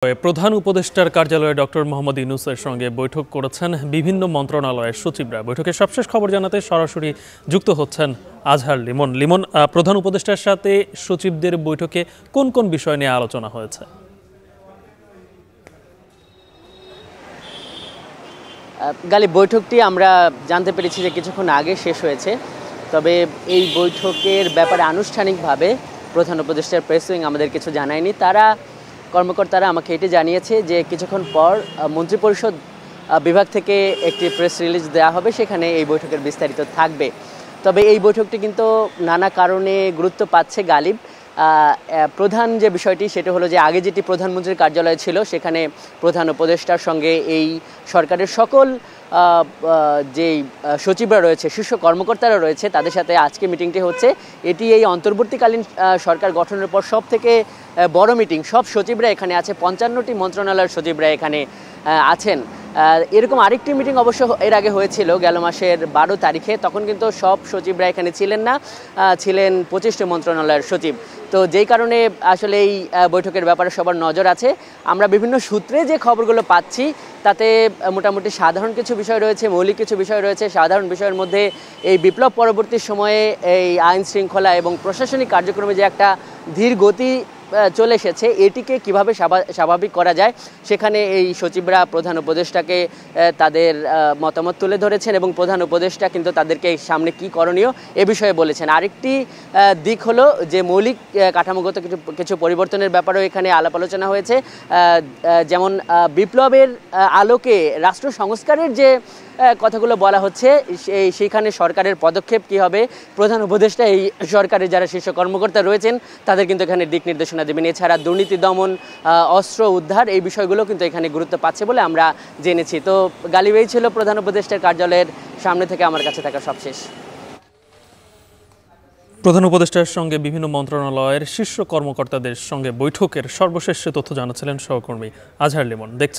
প্রধান উপদেষ্টার কার্যালয়ে ডক্টর মোহাম্মদ ইউনূসের সঙ্গে বৈঠক করেছেন বিভিন্ন মন্ত্রণালয়ের সচিবরা। বৈঠকের সবশেষ খবর জানাতে সরাসরি যুক্ত হচ্ছেন আজহার লিমন। লিমন, প্রধান উপদেষ্টার সাথে সচিবদের বৈঠকে কোন কোন বিষয় নিয়ে আলোচনা হয়েছে? গালিব, বৈঠকটি আমরা জানতে পেরেছি যে কিছুক্ষণ আগে শেষ হয়েছে। তবে এই বৈঠকের ব্যাপারে আনুষ্ঠানিকভাবে প্রধান উপদেষ্টার প্রেস উইং আমাদের কিছু জানায়নি। কর্মকর্তারা আমাকে এটি জানিয়েছে যে কিছুক্ষণ পর মন্ত্রিপরিষদ বিভাগ থেকে একটি প্রেস রিলিজ দেওয়া হবে, সেখানে এই বৈঠকের বিস্তারিত থাকবে। তবে এই বৈঠকটি কিন্তু নানা কারণে গুরুত্ব পাচ্ছে গালিব। প্রধান যে বিষয়টি সেটা হলো যে আগে যেটি প্রধানমন্ত্রীর কার্যালয় ছিল, সেখানে প্রধান উপদেষ্টার সঙ্গে এই সরকারের সকল যেই সচিবরা রয়েছে, শীর্ষ কর্মকর্তারা রয়েছে, তাদের সাথে আজকে মিটিংটি হচ্ছে। এটি এই অন্তর্বর্তীকালীন সরকার গঠনের পর সব থেকে বড় মিটিং। সব সচিবরা এখানে আছে, 55টি মন্ত্রণালয়ের সচিবরা এখানে আছেন। এরকম আরেকটি মিটিং অবশ্য এর আগে হয়েছিল গেল মাসের 12 তারিখে। তখন কিন্তু সব সচিবরা এখানে ছিলেন না, ছিলেন 25টি মন্ত্রণালয়ের সচিব। তো যেই কারণে আসলে এই বৈঠকের ব্যাপারে সবার নজর আছে। আমরা বিভিন্ন সূত্রে যে খবরগুলো পাচ্ছি তাতে মোটামুটি সাধারণ কিছু বিষয় রয়েছে, মৌলিক কিছু বিষয় রয়েছে। সাধারণ বিষয়ের মধ্যে এই বিপ্লব পরবর্তী সময়ে এই আইন শৃঙ্খলা এবং প্রশাসনিক কার্যক্রমে যে একটা ধীর গতি চলে এসেছে, এটিকে কিভাবে স্বাভাবিক করা যায়, সেখানে এই সচিবরা প্রধান উপদেষ্টাকে তাদের মতামত তুলে ধরেছেন এবং প্রধান উপদেষ্টা কিন্তু তাদেরকে সামনে কি করণীয় এ বিষয়ে বলেছেন। আরেকটি দিক হলো যে মৌলিক কাঠামোগত কিছু পরিবর্তনের ব্যাপারেও এখানে আলাপ আলোচনা হয়েছে। যেমন বিপ্লবের আলোকে রাষ্ট্র সংস্কারের যে কথাগুলো বলা হচ্ছে, সেইখানে সরকারের পদক্ষেপ কী হবে, প্রধান উপদেষ্টা এই সরকারের যারা শীর্ষ কর্মকর্তা রয়েছেন তাদের কিন্তু এখানে দিক নির্দেশনা দেবেন। এছাড়া দুর্নীতি দমন, অস্ত্র উদ্ধার, এই বিষয়গুলো কিন্তু এখানে গুরুত্ব পাচ্ছে বলে আমরা জেনেছি। তো গালিব, এই ছিল প্রধান উপদেষ্টার কার্যালয়ের সামনে থেকে আমার কাছে থাকা সবশেষ। প্রধান উপদেষ্টার সঙ্গে বিভিন্ন মন্ত্রণালয়ের শীর্ষ কর্মকর্তাদের সঙ্গে বৈঠকের সর্বশেষ তথ্য জানাচ্ছিলেন সহকর্মী আজহার লিমন। দেখছেন